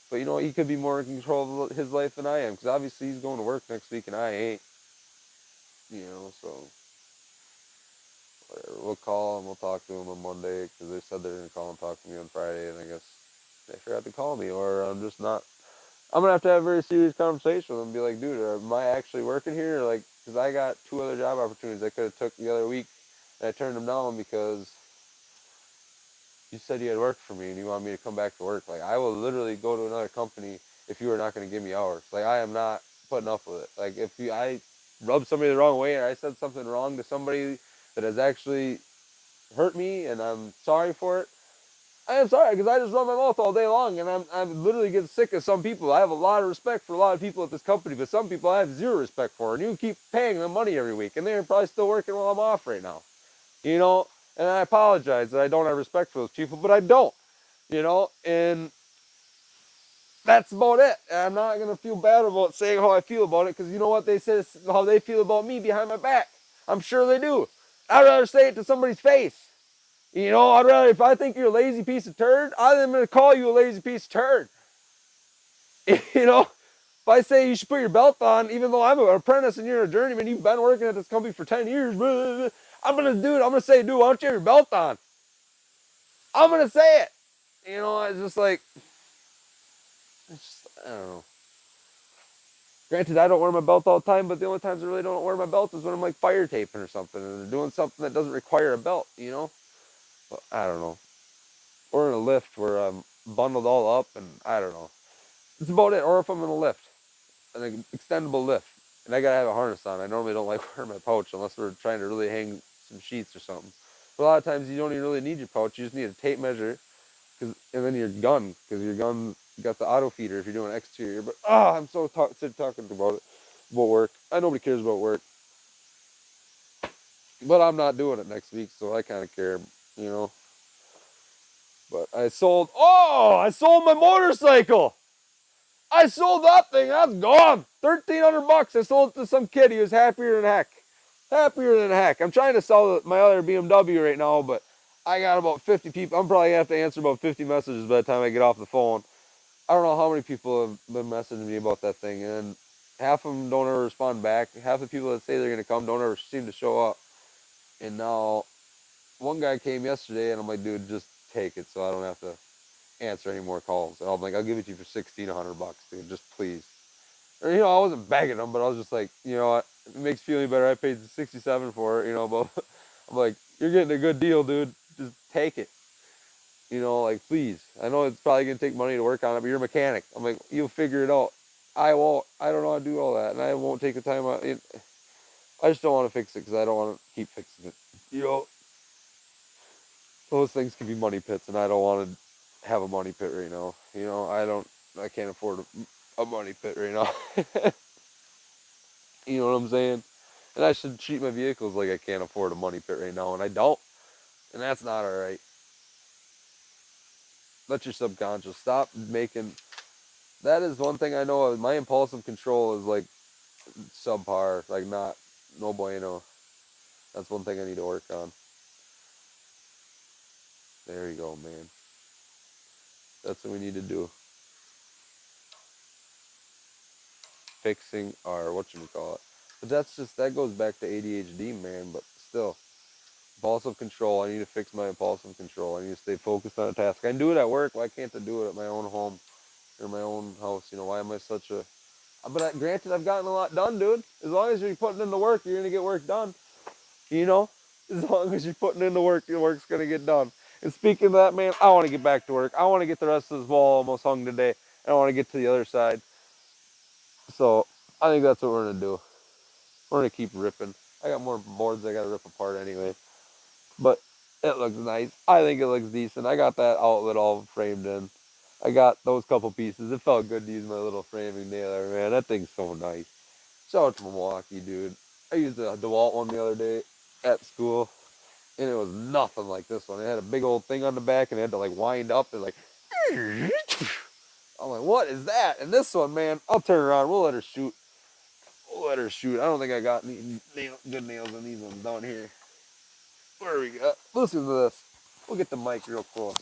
But he could be more in control of his life than I am, because obviously he's going to work next week and I ain't. So whatever. We'll call him. We'll talk to him on Monday because they said they're gonna call and talk to me on Friday, and I guess they forgot to call me, or I'm just not. I'm gonna have to have a very serious conversation with them and be like, dude, am I actually working here? Like, because I got 2 other job opportunities I could have took the other week, and I turned them down because you said you had worked for me and you want me to come back to work. Like, I will literally go to another company if you are not gonna give me hours. Like, I am not putting up with it. Like, if I rubbed somebody the wrong way or I said something wrong to somebody that has actually hurt me and I'm sorry for it. I am sorry because I just run my mouth all day long and I'm literally getting sick of some people. I have a lot of respect for a lot of people at this company, but some people I have zero respect for, and you keep paying them money every week, and they're probably still working while I'm off right now. You know, and I apologize that I don't have respect for those people, but I don't. And that's about it. And I'm not gonna feel bad about saying how I feel about it because you know what they say how they feel about me behind my back. I'm sure they do. I'd rather say it to somebody's face. I'd rather, if I think you're a lazy piece of turd, I'm going to call you a lazy piece of turd. If I say you should put your belt on, even though I'm an apprentice and you're a journeyman, you've been working at this company for 10 years, I'm going to say, dude, why don't you have your belt on? I'm going to say it. It's just like, I don't know. Granted, I don't wear my belt all the time, but the only times I really don't wear my belt is when I'm like fire taping or something and they're doing something that doesn't require a belt. But I don't know. Or in a lift where I'm bundled all up and I don't know. That's about it. Or if I'm in a lift, an extendable lift, and I gotta have a harness on. I normally don't like wearing my pouch unless we're trying to really hang some sheets or something. But a lot of times you don't even really need your pouch. You just need a tape measure, and then your gun, because your gun got the auto feeder if you're doing exterior. But I'm so sick talking about it, about work. I nobody cares about work, but I'm not doing it next week, so I kind of care, you know. But I sold my motorcycle. I sold that thing. That's gone. $1,300. I sold it to some kid. He was happier than heck. Happier than heck. I'm trying to sell my other BMW right now, but I got about 50 people. I'm probably going to have to answer about 50 messages by the time I get off the phone. I don't know how many people have been messaging me about that thing, and half of them don't ever respond back. Half the people that say they're going to come don't ever seem to show up. And now, one guy came yesterday, and I'm like, dude, just take it so I don't have to answer any more calls. And I'm like, I'll give it to you for $1,600, dude. Just please. Or, I wasn't begging them, but I was just like, you know what? It makes you feel better. I paid 67 for it, but I'm like, you're getting a good deal, dude. Just take it. Like, please. I know it's probably going to take money to work on it, but you're a mechanic. I'm like, you'll figure it out. I won't. I don't know how to do all that, and I won't take the time out. I just don't want to fix it because I don't want to keep fixing it. You know, those things can be money pits, and I don't want to have a money pit right now. I can't afford a money pit right now. You know what I'm saying? And I should treat my vehicles like I can't afford a money pit right now, and I don't. And that's not all right. Let your subconscious stop making. That is one thing I know. My impulsive control is like subpar, like not no bueno. That's one thing I need to work on. There you go, man. That's what we need to do. Fixing our what you call it. But that's just that goes back to ADHD, man. But still, impulsive control. I need to fix my impulsive control. I need to stay focused on a task. I can do it at work. Why can't I do it at my own home or my own house? You know, why am I such a? But granted, I've gotten a lot done, dude. As long as you're putting in the work, you're gonna get work done. You know, as long as you're putting in the work, your work's gonna get done. And speaking of that, man, I want to get back to work. I want to get the rest of this wall almost hung today. And I want to get to the other side. So I think that's what we're gonna do. We're gonna keep ripping. I got more boards I gotta rip apart anyway. But it looks nice. I think it looks decent. I got that outlet all framed in. I got those couple pieces. It felt good to use my little framing nailer, man. That thing's so nice. Shout out to Milwaukee, dude. I used a DeWalt one the other day at school, and it was nothing like this one. It had a big old thing on the back, and it had to like wind up and like. I'm like, what is that? And this one, man, I'll turn around. We'll let her shoot. We'll let her shoot. I don't think I got any good nails on these ones down here. Where we go? Listen to this. We'll get the mic real close.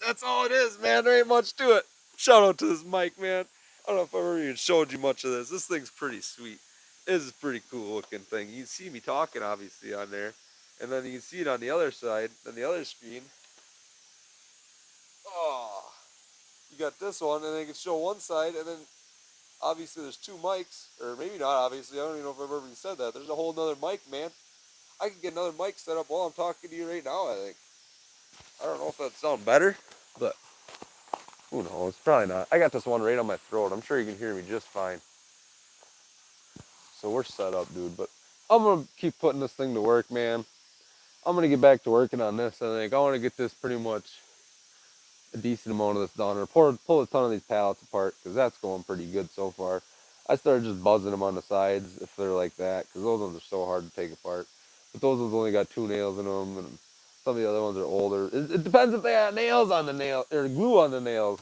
That's all it is, man. There ain't much to it. Shout out to this mic, man. I don't know if I ever even showed you much of this. This thing's pretty sweet. This is a pretty cool looking thing. You can see me talking, obviously, on there. And then you can see it on the other side, on the other screen. Oh, you got this one, and then you can show one side, and then obviously there's two mics. Or maybe not, obviously. I don't even know if I've ever even said that. There's a whole nother mic, man. I can get another mic set up while I'm talking to you right now, I think. I don't know if that sounds better, but who knows? Probably not. I got this one right on my throat. I'm sure you can hear me just fine. So we're set up, dude. But I'm going to keep putting this thing to work, man. I'm going to get back to working on this. I think I want to get this pretty much a decent amount of this done. Or pull a ton of these pallets apart because that's going pretty good so far. I started just buzzing them on the sides if they're like that because those ones are so hard to take apart. But those ones only got 2 nails in them, and some of the other ones are older. It depends if they got nails on the nail or glue on the nails.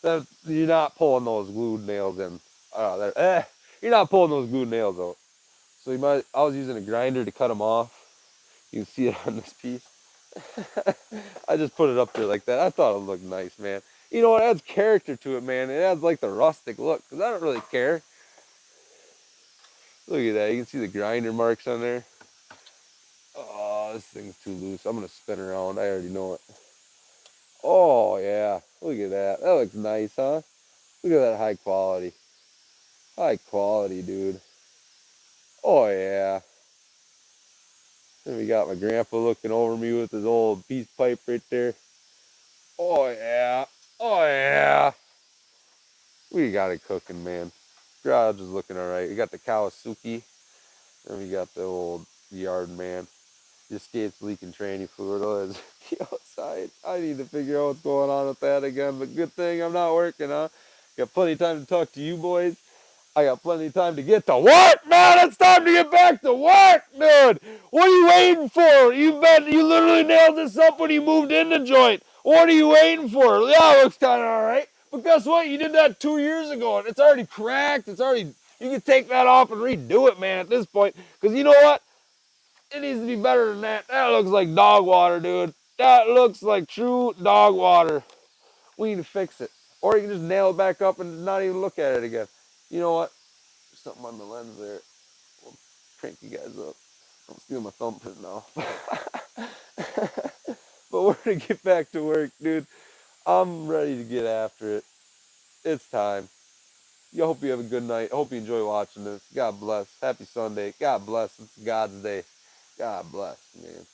That you're not pulling those glued nails in. You're not pulling those glued nails out. So you might. I was using a grinder to cut them off. You can see it on this piece. I just put it up there like that. I thought it looked nice, man. You know, it adds character to it, man. It adds like the rustic look. Cause I don't really care. Look at that. You can see the grinder marks on there. Oh, this thing's too loose. I'm gonna spin around. I already know it. Oh yeah. Look at that. That looks nice, huh? Look at that high quality. High quality, dude. Oh yeah. And we got my grandpa looking over me with his old peace pipe right there. Oh yeah. Oh yeah. We got it cooking, man. Garage is looking alright. We got the Kawasuki. And we got the old yard man. The escape's leaking tranny fluid. Oh, it's outside. I need to figure out what's going on with that again. But good thing I'm not working, huh? Got plenty of time to talk to you boys. I got plenty of time to get to work, man. It's time to get back to work, dude. What are you waiting for? You literally nailed this up when you moved in the joint. What are you waiting for? Yeah, it looks kind of all right. But guess what? You did that 2 years ago, and it's already cracked. You can take that off and redo it, man, at this point. Because you know what? It needs to be better than that. That looks like dog water, dude. That looks like true dog water. We need to fix it. Or you can just nail it back up and not even look at it again. You know what? There's something on the lens there. We'll crank you guys up. Don't steal my thumbprint now. But we're going to get back to work, dude. I'm ready to get after it. It's time. I hope you have a good night. I hope you enjoy watching this. God bless. Happy Sunday. God bless. It's God's day. God bless, man.